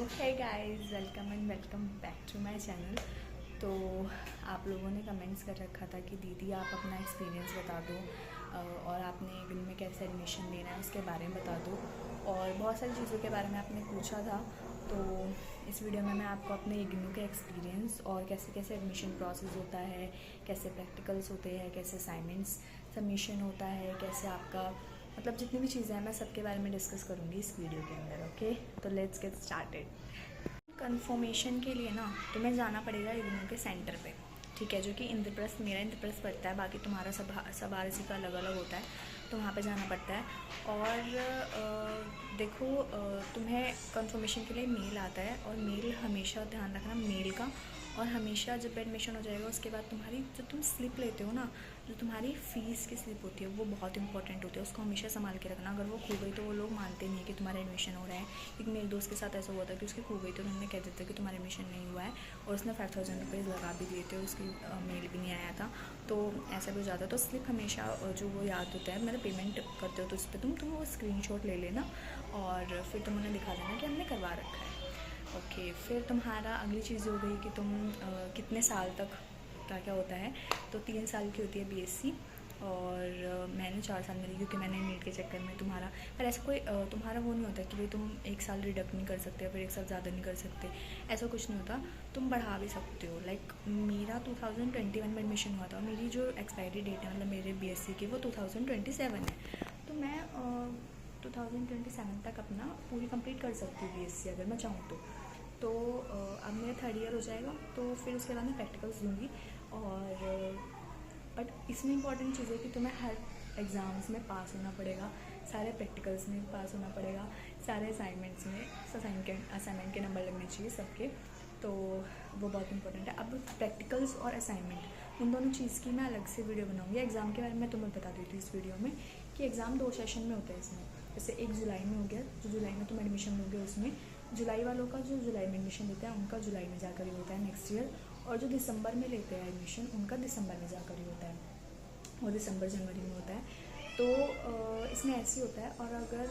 Hey guys, welcome back to my channel. तो आप लोगों ने कमेंट्स कर रखा था कि दीदी आप अपना एक्सपीरियंस बता दो और आपने इग्नू में कैसे एडमिशन लेना है उसके बारे में बता दो, और बहुत सारी चीज़ों के बारे में आपने पूछा था। तो इस वीडियो में मैं आपको अपने इग्नू के एक्सपीरियंस और कैसे कैसे एडमिशन प्रोसेस होता है, कैसे प्रैक्टिकल्स होते हैं, कैसे असाइनमेंट्स सबमिशन होता है, कैसे आपका मतलब जितनी भी चीज़ें हैं मैं सबके बारे में डिस्कस करूँगी इस वीडियो के अंदर। ओके, तो लेट्स गेट स्टार्टेड। कंफर्मेशन के लिए ना तुम्हें जाना पड़ेगा इग्नू के सेंटर पे, ठीक है, जो कि इंद्रप्रस्थ, मेरा इंद्रप्रस्थ पड़ता है, बाकी तुम्हारा सब RSC का अलग अलग होता है, तो वहाँ पे जाना पड़ता है। और देखो, तुम्हें कंफर्मेशन के लिए मेल आता है, और मेल हमेशा ध्यान रखना मेल का। और हमेशा जब एडमिशन हो जाएगा उसके बाद तुम्हारी जो तुम स्लिप लेते हो ना, जो तुम्हारी फ़ीस की स्लिप होती है वो बहुत इंपॉर्टेंट होती है, उसको हमेशा संभाल के रखना। अगर वो खो गई तो वो लोग मानते नहीं है कि तुम्हारा एडमिशन हो रहा है। एक मेरे दोस्त के साथ ऐसा हुआ था कि उसकी खो गई तो उन्होंने कह दिया था कि तुम्हारा एडमिशन नहीं हुआ है, और उसने 5000 रुपीज़ लगा भी दिए थे, उसकी मेल भी नहीं आया था। तो ऐसा भी हो जाता है। तो स्लिप हमेशा जो वो याद होता है, मतलब पेमेंट करते हो तो उस पर तुम वो स्क्रीनशॉट ले लेना और फिर तुम उन्हें दिखा देना कि हमने करवा रखा है। ओके, फिर तुम्हारा अगली चीज़ हो गई कि तुम कितने साल तक क्या क्या होता है। तो 3 साल की होती है BSc, और मैंने 4 साल में ली क्योंकि मैंने नीट के चक्कर में तुम्हारा, पर ऐसा कोई तुम्हारा वो नहीं होता कि भाई तुम 1 साल रिडक्ट नहीं कर सकते, फिर 1 साल ज़्यादा नहीं कर सकते, ऐसा कुछ नहीं होता। तुम बढ़ा भी सकते हो। लाइक मेरा 2021 में एडमिशन हुआ था, और मेरी जो एक्सपायरी डेट है मतलब मेरे BSc की वो 2027 है। तो मैं 2027 तक अपना पूरी कंप्लीट कर सकती हूँ BSc अगर मैं चाहूँ तो अब मेरा 3rd ईयर हो जाएगा, तो फिर उसके बाद मैं प्रैक्टिकल्स दूँगी। और बट इसमें इंपॉर्टेंट चीज़ है कि तुम्हें हर एग्ज़ाम्स में पास होना पड़ेगा, सारे प्रैक्टिकल्स में पास होना पड़ेगा, सारे असाइनमेंट्स में असाइनमेंट के नंबर लगने चाहिए सबके। तो वो बहुत इंपॉर्टेंट है। अब प्रैक्टिकल्स और असाइनमेंट उन दोनों चीज़ की मैं अलग से वीडियो बनाऊँगी। एग्ज़ाम के बारे में तुम्हें बता दी थी इस वीडियो में कि एग्ज़ाम 2 सेशन में होता है इसमें। जैसे एक जुलाई में हो गया, जो जुलाई में तुम एडमिशन लोगे उसमें, जुलाई वालों का जो जुलाई में एडमिशन लेते हैं उनका जुलाई में जाकर ही होता है नेक्स्ट ईयर, और जो दिसंबर में लेते हैं एडमिशन उनका दिसंबर में जाकर ही होता है, और दिसंबर जनवरी में होता है। तो इसमें ऐसे ही होता है। और अगर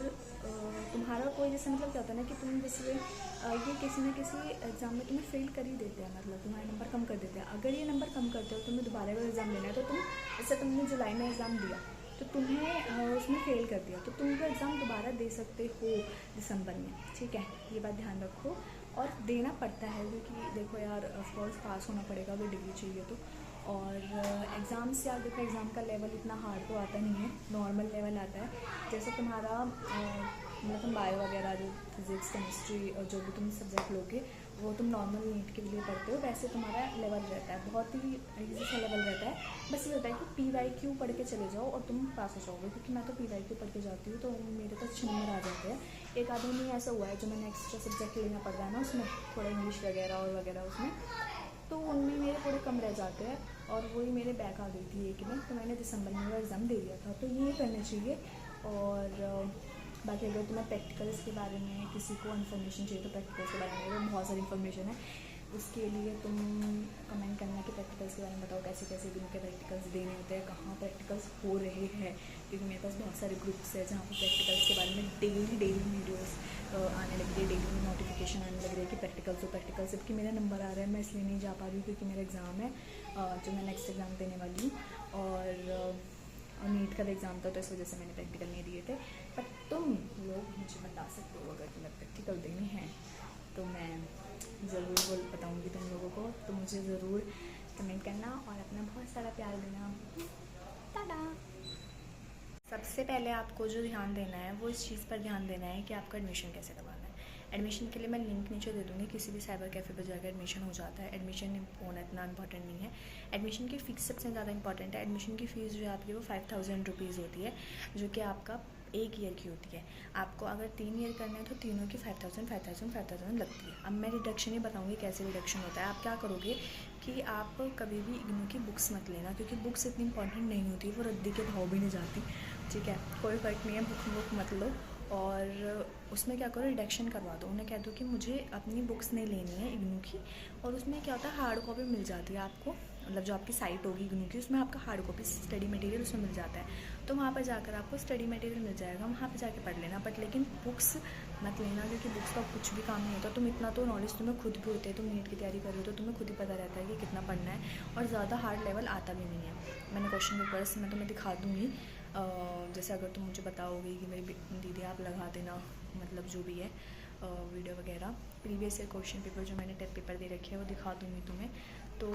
तुम्हारा कोई जैसे मतलब क्या होता है ना कि तुम जैसे ये किसी न किसी एग्ज़ाम में तुम्हें फेल कर ही देते हैं, मतलब तुम्हारे नंबर कम कर देते हैं। अगर ये नंबर कम करते हो, तुम्हें दोबारा अगर एग्ज़ाम लेना है, तो तुम जैसे तुमने जुलाई में एग्ज़ाम दिया तो तुम्हें उसमें फ़ेल कर दिया, तो तुम वो एग्ज़ाम दोबारा दे सकते हो दिसंबर में, ठीक है। ये बात ध्यान रखो, और देना पड़ता है क्योंकि देखो यार, ऑफकोर्स पास होना पड़ेगा अगर डिग्री चाहिए तो। और एग्ज़ाम्स यार देखो, एग्ज़ाम का लेवल इतना हार्ड तो आता नहीं है, नॉर्मल लेवल आता है। जैसे तुम्हारा मतलब तुम बायो वगैरह, जो फिज़िक्स केमिस्ट्री और जो भी तुम सब्जेक्ट लोगे वो तुम नॉर्मल नीट के लिए पढ़ते हो, वैसे तुम्हारा लेवल रहता है, बहुत ही ईजी सा लेवल रहता है। बस ये होता है कि PYQ पढ़ के चले जाओ और तुम पास हो जाओगे, क्योंकि मैं तो PYQ पढ़ के जाती हूँ तो मेरे तो अच्छे नंबर आ जाते हैं। एक आधे में ऐसा हुआ है जो मैंने एक्स्ट्रा सब्जेक्ट लेना पड़ रहा है ना, उसमें थोड़ा इंग्लिश वगैरह और वगैरह उसमें, तो उनमें मेरे थोड़े कम रह जाते हैं, और वही मेरे बैक आ गई थी एक में, तो मैंने दिसंबर में वो एग्ज़ाम दे दिया था। तो ये करना चाहिए। और बाकी अगर तुम्हें प्रैक्टिकल्स के बारे में किसी को इन्फॉर्मेशन चाहिए तो प्रैक्टिकल्स के बारे में बहुत सारी इन्फॉर्मेशन है, उसके लिए तुम कमेंट करना कि प्रैक्टिकल्स के बारे में बताओ, कैसे कैसे दिन के प्रैक्टिकल्स देने होते हैं, कहाँ प्रैक्टिकल्स हो रहे हैं, क्योंकि मेरे पास बहुत सारे ग्रुप्स है जहाँ पर प्रैक्टिकल्स के बारे में डेली वीडियोस आने लग रही है, डेली नोटिफिकेशन आने लग रही है कि प्रैक्टिकल्स हो प्रैक्टिकल्स। जबकि मेरा नंबर आ रहा है, मैं इसलिए नहीं जा पा रही हूँ क्योंकि मेरा एग्ज़ाम है जो मैं नेक्स्ट एग्ज़ाम देने वाली हूँ, और नीट का एग्ज़ाम था, तो इस वजह से मैंने प्रैक्टिकल नहीं दिए थे। पर तुम लोग मुझे बता सकते हो अगर तुम्हें प्रैक्टिकल देने हैं, तो मैं ज़रूर बताऊँगी तुम लोगों को। तो मुझे ज़रूर कमेंट करना और अपना बहुत सारा प्यार देना। टाटा। सबसे पहले आपको जो ध्यान देना है वो इस चीज़ पर ध्यान देना है कि आपका एडमिशन कैसे करवाना है। एडमिशन के लिए मैं लिंक नीचे दे दूँगी, किसी भी साइबर कैफ़े पर जाकर एडमिशन हो जाता है। एडमिशन होना इतना इंपॉर्टेंट नहीं है, एडमिशन की फ़ीस सबसे ज़्यादा इंपॉर्टेंट है। एडमिशन की फ़ीस जो है आपकी वो 5000 रुपीज़ होती है, जो कि आपका 1 ईयर की होती है। आपको अगर 3 ईयर करना है तो तीनों की 5000 लगती है। अब मैं रिडक्शन ही बताऊँगी कैसे रिडक्शन होता है। आप क्या करोगे कि आप कभी भी इग्नू की बुक्स मत लेना, क्योंकि बुक्स इतनी इंपॉर्टेंट नहीं होती, वो रद्दी के भाव भी नहीं जाती, ठीक है। कोई फ़र्क नहीं है, बुक मत लो, और उसमें क्या करो, रिडक्शन करवा दो। उन्हें कह दो कि मुझे अपनी बुक्स नहीं लेनी है इग्नू की, और उसमें क्या होता है हार्ड कॉपी मिल जाती है आपको मतलब जो आपकी साइट होगी GNU की, उसमें आपका हार्ड कॉपी स्टडी मटेरियल उसमें मिल जाता है। तो वहाँ पर जाकर आपको स्टडी मटेरियल मिल जाएगा, वहाँ पर जाके पढ़ लेना। बट लेकिन बुक्स मत लेना, क्योंकि बुक्स का कुछ भी काम नहीं होता। तुम इतना तो नॉलेज तुम्हें खुद भी होते है, तुम नीट की तैयारी कर रहे हो तो तुम्हें खुद ही पता रहता है कि कितना पढ़ना है, और ज़्यादा हार्ड लेवल आता भी नहीं है। मैंने क्वेश्चन पेपर्स मैं तुम्हें दिखा दूँगी, जैसे अगर तुम मुझे बताओगे कि मेरी दीदी आप लगा देना, मतलब जो भी है वीडियो वगैरह, प्रीवियस ईयर क्वेश्चन पेपर जो मैंने टेस्ट पेपर दे रखे हैं वो दिखा दूँगी तुम्हें। तो